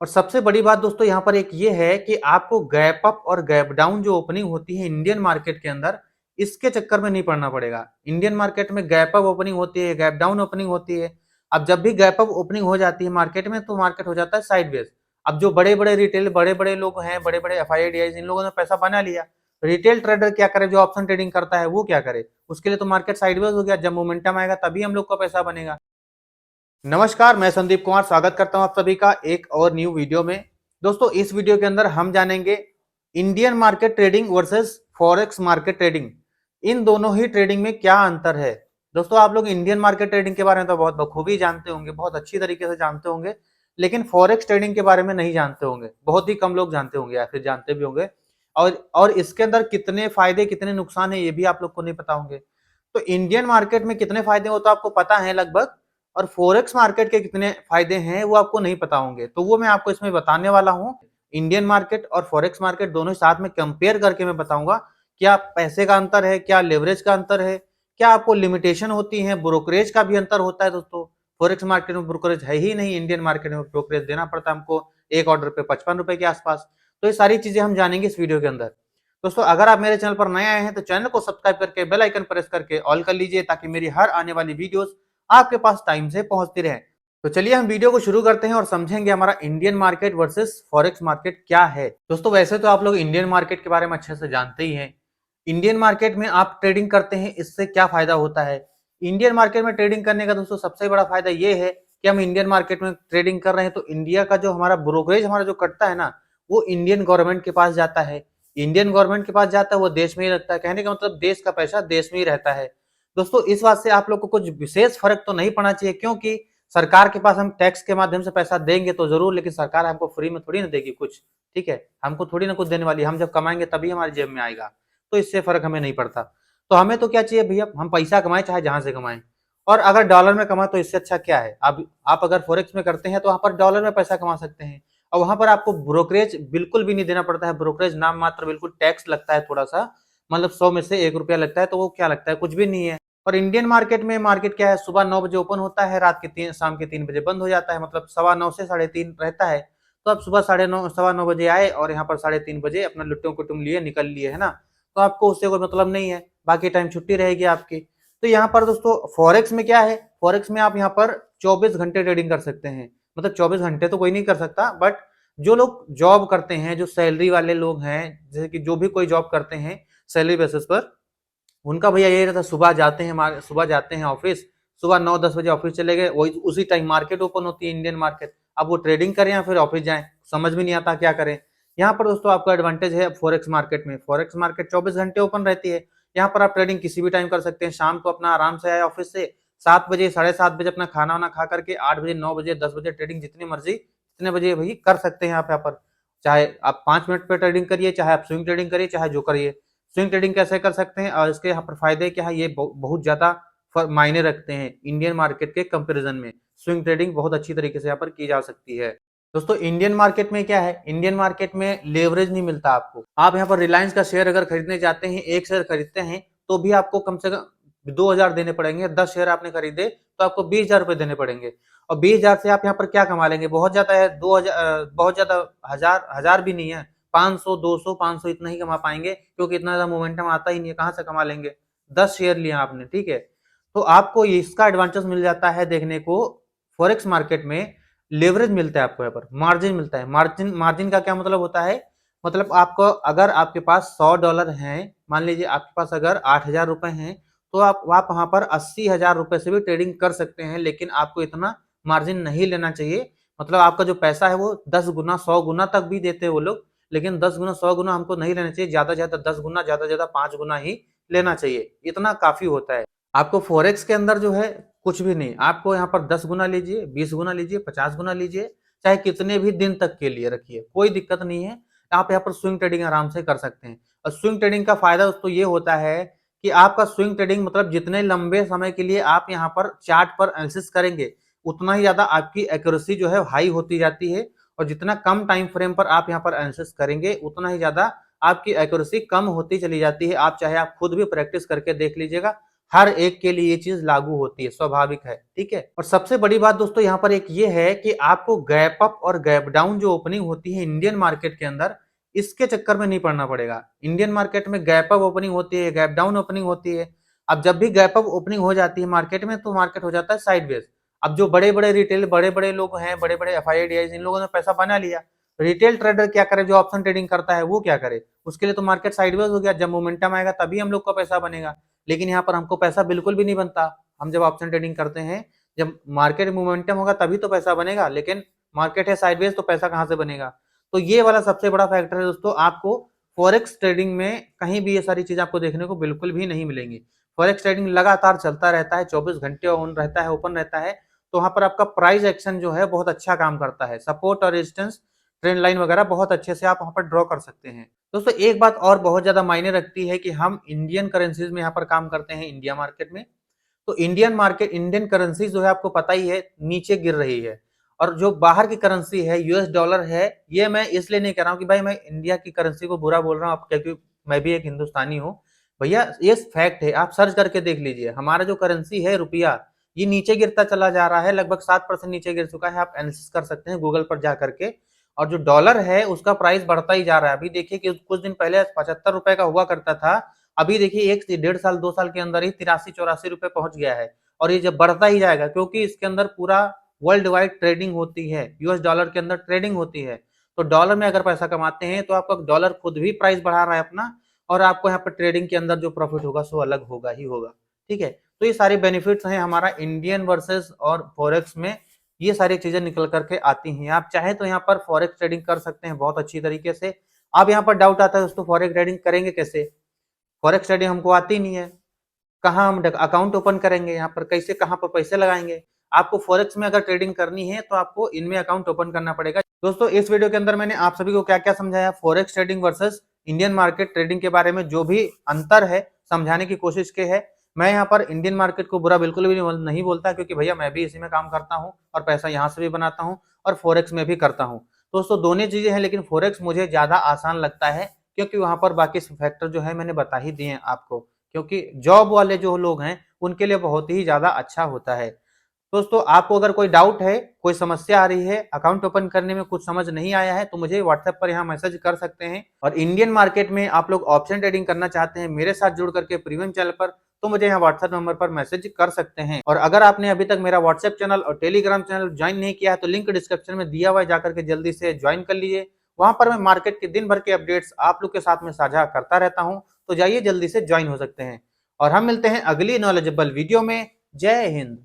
और सबसे बड़ी बात दोस्तों यहाँ पर एक ये है कि आपको गैप अप और गैप डाउन जो ओपनिंग होती है इंडियन मार्केट के अंदर, इसके चक्कर में नहीं पड़ना पड़ेगा। इंडियन मार्केट में गैप अप ओपनिंग होती है, गैप डाउन ओपनिंग होती है। अब जब भी गैप अप ओपनिंग हो जाती है मार्केट में तो मार्केट हो जाता है साइडवेज। अब जो बड़े-बड़े रिटेल बड़े-बड़े लोग हैं, बड़े-बड़े एफआईआईडीआईज, इन लोगों ने पैसा बना लिया। रिटेल ट्रेडर क्या करे, जो ऑप्शन ट्रेडिंग करता है वो क्या करे? उसके लिए तो मार्केट साइडवेज हो गया। जब मोमेंटम आएगा तभी हम लोग का पैसा बनेगा। नमस्कार, मैं संदीप कुमार स्वागत करता हूं आप सभी का एक और न्यू वीडियो में। दोस्तों इस वीडियो के अंदर हम जानेंगे Indian market trading versus forex market trading. इन दोनों ही ट्रेडिंग में क्या अंतर है। दोस्तों आप लोग इंडियन मार्केट ट्रेडिंग के बारे में तो बहुत बखूबी जानते होंगे, बहुत अच्छी तरीके से जानते होंगे, लेकिन फॉरेक्स ट्रेडिंग के बारे में नहीं जानते होंगे। बहुत ही कम लोग जानते होंगे या फिर जानते भी होंगे। और इसके अंदर कितने फायदे कितने नुकसान है ये भी आप लोग को नहीं पता होंगे। तो इंडियन मार्केट में कितने फायदे हो तो आपको पता है लगभग, और फोरेक्स मार्केट के कितने फायदे हैं वो आपको नहीं पता होंगे। तो वो मैं आपको इसमें बताने वाला हूं। इंडियन मार्केट और फॉरेक्स मार्केट दोनों साथ में कंपेयर करके मैं बताऊंगा क्या पैसे का अंतर है, क्या लेवरेज का अंतर है, क्या आपको लिमिटेशन होती है, ब्रोकरेज का भी अंतर होता है। दोस्तों फॉरेक्स मार्केट में ब्रोकरेज है ही नहीं, इंडियन मार्केट में ब्रोकरेज देना पड़ता है हमको एक ऑर्डर पे 55 रुपए के आसपास। तो ये सारी चीजें हम जानेंगे इस वीडियो के अंदर। दोस्तों अगर आप मेरे चैनल पर नए आए हैं तो चैनल को सब्सक्राइब करके बेल आइकन प्रेस करके ऑल कर लीजिए, ताकि मेरी हर आने वाली वीडियोस आपके पास टाइम से पहुंचती रहे। तो चलिए हम वीडियो को शुरू करते हैं और समझेंगे हमारा Indian market versus forex market क्या है। दोस्तों वैसे तो आप लोग इंडियन मार्केट के बारे में अच्छे से जानते ही हैं। इंडियन मार्केट में आप ट्रेडिंग करते हैं, इससे क्या फायदा होता है। इंडियन मार्केट में ट्रेडिंग करने का दोस्तों सबसे बड़ा फायदा ये है कि हम इंडियन मार्केट में ट्रेडिंग कर रहे हैं तो इंडिया का जो हमारा ब्रोकरेज हमारा जो कटता है ना, वो इंडियन गवर्नमेंट के पास जाता है। इंडियन गवर्नमेंट के पास जाता है, वो देश में ही रहता है। कहने का मतलब देश का पैसा देश में ही रहता है। दोस्तों इस बात से आप लोग को कुछ विशेष फर्क तो नहीं पड़ना चाहिए, क्योंकि सरकार के पास हम टैक्स के माध्यम से पैसा देंगे तो जरूर, लेकिन सरकार हमको फ्री में थोड़ी ना देगी कुछ। ठीक है, हमको थोड़ी ना कुछ देने वाली है। हम जब कमाएंगे तभी हमारी जेब में आएगा। तो इससे फर्क हमें नहीं पड़ता। तो हमें तो क्या चाहिए भैया, हम पैसा कमाएं चाहे जहां से कमाएं। और अगर डॉलर में कमाए तो इससे अच्छा क्या है। अब आप अगर फॉरेक्स में करते हैं तो वहां पर डॉलर में पैसा कमा सकते हैं, और वहां पर आपको ब्रोकरेज बिल्कुल भी नहीं देना पड़ता है। ब्रोकरेज नाम मात्र, बिल्कुल टैक्स लगता है थोड़ा सा, मतलब 100 में से 1 रुपया लगता है, तो वो क्या लगता है, कुछ भी नहीं है। और इंडियन मार्केट में मार्केट क्या है, सुबह 9 बजे ओपन होता है, रात के शाम के 3 बजे बंद हो जाता है, मतलब 9:15 से 3:30 रहता है। तो आप सुबह 9:30 9:15 बजे आए और यहाँ पर 3:30 बजे अपना लुट्टुम कुटुम लिए निकल लिए, है ना। तो आपको उससे कोई मतलब नहीं है, बाकी टाइम छुट्टी रहेगी आपकी। तो यहाँ पर दोस्तों फॉरेक्स में क्या है, फॉरेक्स में आप यहाँ पर 24 घंटे ट्रेडिंग कर सकते हैं। मतलब 24 घंटे तो कोई नहीं कर सकता, बट जो लोग जॉब करते हैं, जो सैलरी वाले लोग हैं, जैसे कि जो भी कोई जॉब करते हैं सैलरी बेसिस पर, उनका भैया यही रहता है, सुबह जाते हैं ऑफिस, सुबह 9-10 बजे ऑफिस चले गए, वही उसी टाइम मार्केट ओपन होती है इंडियन मार्केट। अब वो ट्रेडिंग करें या फिर ऑफिस जाएं, समझ में नहीं आता क्या करें। यहाँ पर दोस्तों आपका एडवांटेज है फॉरेक्स मार्केट में। फॉरेक्स मार्केट 24 घंटे ओपन रहती है। यहाँ पर आप ट्रेडिंग किसी भी टाइम कर सकते हैं। शाम को अपना आराम से आए ऑफिस से, 7 बजे 7:30 बजे अपना खाना वाना खा करके 8 बजे 9 बजे 10 बजे ट्रेडिंग जितनी मर्जी जितने बजे भाई कर सकते हैं आप यहाँ पर। चाहे आप 5 मिनट पे ट्रेडिंग करिए, चाहे आप स्विंग ट्रेडिंग करिए, चाहे जो करिए। स्विंग ट्रेडिंग कैसे कर सकते हैं और इसके यहाँ पर फायदे क्या है, ये बहुत ज्यादा मायने रखते हैं इंडियन मार्केट के कंपैरिजन में। स्विंग ट्रेडिंग बहुत अच्छी तरीके से यहाँ पर की जा सकती है। दोस्तों इंडियन मार्केट में क्या है, इंडियन मार्केट में लेवरेज नहीं मिलता आपको। आप यहाँ पर रिलायंस का शेयर अगर खरीदने जाते हैं, एक शेयर खरीदते हैं, तो भी आपको कम से कम 2,000 देने पड़ेंगे। 10 शेयर आपने खरीदे तो आपको 20,000 रुपए देने पड़ेंगे। और 20,000 से आप यहाँ पर क्या कमा लेंगे, बहुत ज्यादा है, 2,000 बहुत ज्यादा, हजार हजार भी नहीं है, 500 200 500 इतना ही कमा पाएंगे, क्योंकि इतना ज्यादा मोमेंटम आता ही नहीं है, कहां से कमा लेंगे। 10 शेयर लिया आपने, ठीक है, तो आपको इसका एडवांटेज मिल जाता है देखने को। फॉरेक्स मार्केट में लेवरेज मिलता है आपको, यहाँ पर मार्जिन मिलता है। मार्जिन मार्जिन का क्या मतलब होता है, मतलब आपको अगर आपके पास $100 है, मान लीजिए आपके पास अगर 8,000 रुपए हैं, तो आप वहां पर 80,000 रुपए से भी ट्रेडिंग कर सकते हैं, लेकिन आपको इतना मार्जिन नहीं लेना चाहिए। मतलब आपका जो पैसा है वो 10 गुना 100 गुना तक भी देते हैं वो लोग, लेकिन 10 गुना 100 गुना हमको नहीं लेना चाहिए। ज्यादा से ज्यादा 10 गुना, ज्यादा से ज्यादा 5 गुना ही लेना चाहिए, इतना काफी होता है। आपको फॉरेक्स के अंदर जो है कुछ भी नहीं, आपको यहाँ पर 10 गुना लीजिए, 20 गुना लीजिए, 50 गुना लीजिए, चाहे कितने भी दिन तक के लिए रखिए, कोई दिक्कत नहीं है। आप यहाँ पर स्विंग ट्रेडिंग आराम से कर सकते हैं। और स्विंग ट्रेडिंग का फायदा दोस्तों ये होता है कि आपका स्विंग ट्रेडिंग मतलब जितने लंबे समय के लिए आप यहाँ पर चार्ट पर एनालिसिस करेंगे, उतना ही ज्यादा आपकी एक्यूरेसी जो है हाई होती जाती है। और जितना कम टाइम फ्रेम पर आप यहाँ पर एनालिसिस करेंगे, उतना ही ज्यादा आपकी एक्यूरेसी कम होती चली जाती है। आप चाहे आप खुद भी प्रैक्टिस करके देख लीजिएगा, हर एक के लिए ये चीज लागू होती है, स्वाभाविक है, ठीक है। और सबसे बड़ी बात दोस्तों यहाँ पर एक ये है कि आपको गैप अप और गैप डाउन जो ओपनिंग होती है इंडियन मार्केट के अंदर, इसके चक्कर में नहीं पड़ना पड़ेगा। इंडियन मार्केट में गैप अप ओपनिंग होती है, गैप डाउन ओपनिंग होती है। अब जब भी गैप अप ओपनिंग हो जाती है मार्केट में, तो मार्केट हो जाता है साइडवेज। अब जो बड़े बड़े रिटेल बड़े बड़े लोग हैं, बड़े बड़े एफआईआईडीआई, इन लोगों ने पैसा बना लिया। रिटेल ट्रेडर क्या करे, जो ऑप्शन ट्रेडिंग करता है वो क्या करे, उसके लिए तो मार्केट साइडवेज हो गया। जब मोमेंटम आएगा तभी हम लोग का पैसा बनेगा, लेकिन यहाँ पर हमको पैसा बिल्कुल भी नहीं बनता। हम जब ऑप्शन ट्रेडिंग करते हैं, जब मार्केट मोमेंटम होगा तभी तो पैसा बनेगा, लेकिन मार्केट है साइडवेज तो पैसा कहाँ से बनेगा। तो ये वाला सबसे बड़ा फैक्टर है दोस्तों। आपको फॉरेक्स ट्रेडिंग में कहीं भी ये सारी चीज आपको देखने को बिल्कुल भी नहीं मिलेंगी। फॉरेक्स ट्रेडिंग लगातार चलता रहता है, 24 घंटे ऑन रहता है, ओपन रहता है। तो वहां पर आपका प्राइस एक्शन जो है बहुत अच्छा काम करता है। सपोर्ट और रेजिस्टेंस, ट्रेंड लाइन वगैरह बहुत अच्छे से आप वहां पर ड्रॉ कर सकते हैं। दोस्तों एक बात और बहुत ज्यादा मायने रखती है कि हम इंडियन करेंसीज में यहाँ पर काम करते हैं इंडिया मार्केट में। तो इंडियन मार्केट, इंडियन करेंसी जो है आपको पता ही है नीचे गिर रही है। और जो बाहर की करेंसी है, यूएस डॉलर है, ये मैं इसलिए नहीं कह रहा हूँ कि भाई मैं इंडिया की करेंसी को बुरा बोल रहा हूँ, क्योंकि मैं भी एक हिंदुस्तानी हूँ। भैया ये फैक्ट है, आप सर्च करके देख लीजिए। हमारा जो करेंसी है रुपया, ये नीचे गिरता चला जा रहा है, लगभग 7% नीचे गिर चुका है। आप एनालिसिस कर सकते हैं गूगल पर जा करके। और जो डॉलर है उसका प्राइस बढ़ता ही जा रहा है। अभी देखिए कि कुछ दिन पहले 75 रुपए का हुआ करता था, अभी देखिए 1 से 1.5 साल 2 साल के अंदर ही 83-84 रुपए पहुंच गया है। और ये जब बढ़ता ही जाएगा, क्योंकि इसके अंदर पूरा वर्ल्ड वाइड ट्रेडिंग होती है, यूएस डॉलर के अंदर ट्रेडिंग होती है। तो डॉलर में अगर पैसा कमाते हैं तो आपका डॉलर खुद भी प्राइस बढ़ा रहा है अपना, और आपको यहाँ पर ट्रेडिंग के अंदर जो प्रॉफिट होगा सो अलग होगा ही होगा, ठीक है। तो ये सारे बेनिफिट्स हैं हमारा इंडियन वर्सेस और फॉरेक्स में, ये सारी चीजें निकल करके आती हैं। आप चाहे तो यहाँ पर फॉरेक्स ट्रेडिंग कर सकते हैं बहुत अच्छी तरीके से। अब यहाँ पर डाउट आता है दोस्तों, फॉरेक्स ट्रेडिंग करेंगे कैसे? फॉरेक्स ट्रेडिंग हमको आती नहीं है, कहाँ हम अकाउंट ओपन करेंगे, यहाँ पर कैसे, कहाँ पर पैसे लगाएंगे? आपको फॉरेक्स में अगर ट्रेडिंग करनी है तो आपको इनमें अकाउंट ओपन करना पड़ेगा। दोस्तों इस वीडियो के अंदर मैंने आप सभी को क्या क्या समझाया, forex trading versus Indian market trading के बारे में जो भी अंतर है समझाने की कोशिश की है। मैं यहाँ पर इंडियन मार्केट को बुरा बिल्कुल भी नहीं बोलता, क्योंकि भैया मैं भी इसी में काम करता हूँ और पैसा यहाँ से भी बनाता हूँ और फॉरेक्स में भी करता हूँ। दोस्तों दोनों चीजें हैं, लेकिन फॉरेक्स मुझे ज्यादा आसान लगता है, क्योंकि वहां पर बाकी फैक्टर जो है मैंने बता ही दिए हैं आपको। क्योंकि जॉब वाले जो लोग हैं उनके लिए बहुत ही ज्यादा अच्छा होता है। दोस्तों आपको अगर कोई डाउट है, कोई समस्या आ रही है, अकाउंट ओपन करने में कुछ समझ नहीं आया है, तो मुझे व्हाट्सएप पर यहाँ मैसेज कर सकते हैं। और इंडियन मार्केट में आप लोग ऑप्शन ट्रेडिंग करना चाहते हैं मेरे साथ जुड़ करके प्रीमियम चैनल पर, तो मुझे यहाँ व्हाट्सएप नंबर पर मैसेज कर सकते हैं। और अगर आपने अभी तक मेरा व्हाट्सएप चैनल और टेलीग्राम चैनल ज्वाइन नहीं किया है तो लिंक डिस्क्रिप्शन में दिया हुआ है, जाकर के जल्दी से ज्वाइन कर लीजिए। वहां पर मैं मार्केट के दिन भर के अपडेट्स आप लोग के साथ में साझा करता रहता हूँ, तो जाइए जल्दी से ज्वाइन हो सकते हैं। और हम मिलते हैं अगली नॉलेजेबल वीडियो में। जय हिंद।